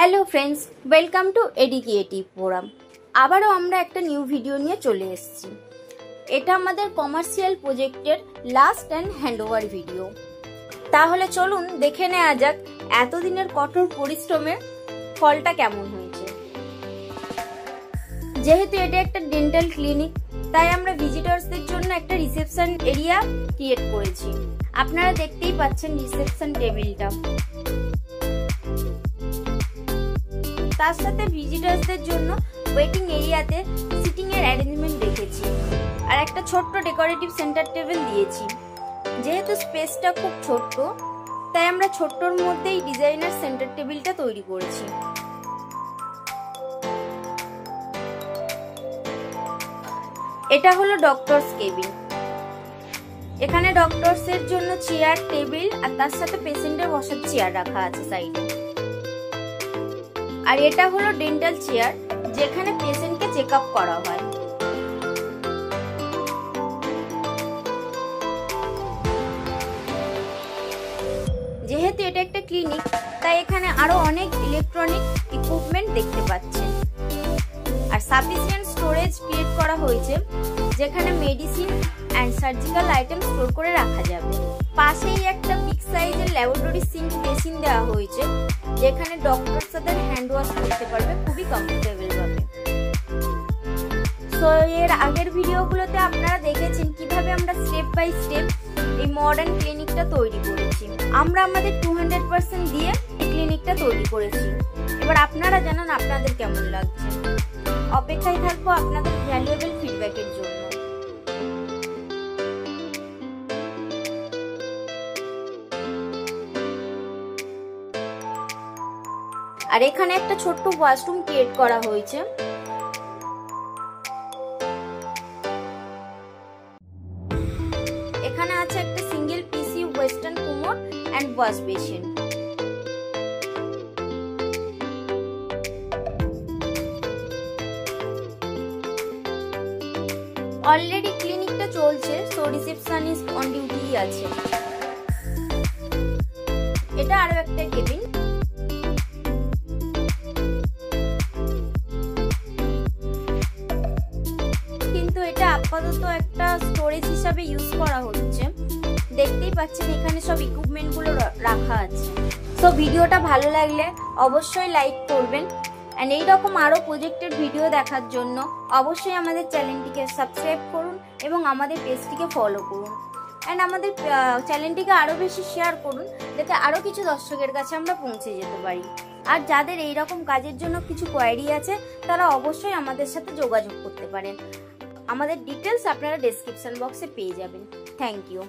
Hello friends, welcome to educative forum. আবারও আমরা একটা নিউ ভিডিও নিয়ে চলে এসেছি। এটা আমাদের কমার্শিয়াল প্রজেক্টের লাস্ট অ্যান্ড হ্যান্ডওভার ভিডিও। তাহলে চলুন দেখে নেওয়া যাক এতদিনের কঠোর পরিশ্রমের ফলটা কেমন হয়েছে। যেহেতু এটা একটা ডেন্টাল ক্লিনিক, তাই আমরা ভিজিটরসদের জন্য একটা রিসেপশন এরিয়া ক্রিয়েট করেছি। আপনারা দেখতেই পাচ্ছেন রিসেপশন টেবিলটা। তার সাথে ভিজিটরসদের জন্য ওয়েটিং এরিয়াতে সিটিং এর অ্যারেঞ্জমেন্ট রেখেছি আর একটা ছোট্ট ডেকোরেটিভ সেন্টার টেবিল দিয়েছি। যেহেতু স্পেসটা খুব ছোট্ট, তাই আমরা ছোট্টর মধ্যেই ডিজাইনার সেন্টার টেবিলটা তৈরি করেছি। এটা হলো ডক্টরস কেবিন। এখানে ডক্টরস এর জন্য চেয়ার, টেবিল আর তার সাথে পেশেন্টের বসার চেয়ার রাখা আছে সাইডে। আর এটা হলো ডেন্টাল চেয়ার, যেখানে পেশেন্টকে চেক আপ করা হয়। যেহেতু এটা একটা ক্লিনিক, তাই এখানে আরো অনেক ইলেকট্রনিক ইকুইপমেন্ট দেখতে পাচ্ছেন। আর সাফিসিয়েন্ট স্টোরেজ ক্রিয়েট করা হয়েছে, যেখানে medicine and surgical item store করে রাখা যাবে। পাশেই একটা বিগ সাইজের ল্যাবরেটরি সিঙ্ক বেসিন দেওয়া হয়েছে, যেখানে ডক্টর তাদের হ্যান্ড ওয়াশ করতে পারবে খুবই কমফোর্টেবল ভাবে। তো এর আগের ভিডিওগুলোতে আপনারা দেখেছেন কিভাবে আমরা স্টেপ বাই স্টেপ এই মডার্ন ক্লিনিকটা তৈরি করেছি। আমরা আমাদের 200% দিয়ে এই ক্লিনিকটা তৈরি করেছি। এবার আপনারা জানান আপনাদের কেমন লাগছে। অপেক্ষায় থাকবো আপনাদের ভ্যালুয়েবল ফিডব্যাকের জন্য। আর এখানে একটা ছোট্ট ওয়াশরুম ক্রিয়েট করা হয়েছে। এখানে আছে একটা single PC western commode and wash basin. Already ক্লিনিকটা চলছে, সো রিসেপশনিস্ট অন ডিউটি আছে। এটা আরো একটা কেবিন। কিন্তু এটা আপাতত একটা স্টোরেজ হিসাবে ইউজ করা হচ্ছে। দেখতেই পাচ্ছেন এখানে সব ইকুইপমেন্ট গুলো রাখা আছে। সো ভিডিওটা ভালো লাগলে অবশ্যই লাইক করবেন। এন্ড এইরকম আরো প্রজেক্টের ভিডিও দেখার জন্য অবশ্যই আমাদের চ্যানেলটিকে সাবস্ক্রাইব করুন এবং আমাদের পেজটিকে ফলো করুন। এন্ড আমাদের চ্যানেলটিকে আরো বেশি শেয়ার করুন, যাতে আরো কিছু দর্শকের কাছে আমরা পৌঁছে যেতে পারি। আর যাদের এইরকম কাজের জন্য কিছু কোয়ারি আছে, তারা অবশ্যই আমাদের সাথে যোগাযোগ করতে পারেন। আমাদের ডিটেলস আপনারা ডেসক্রিপশন বক্সে পেয়ে যাবেন। Thank you.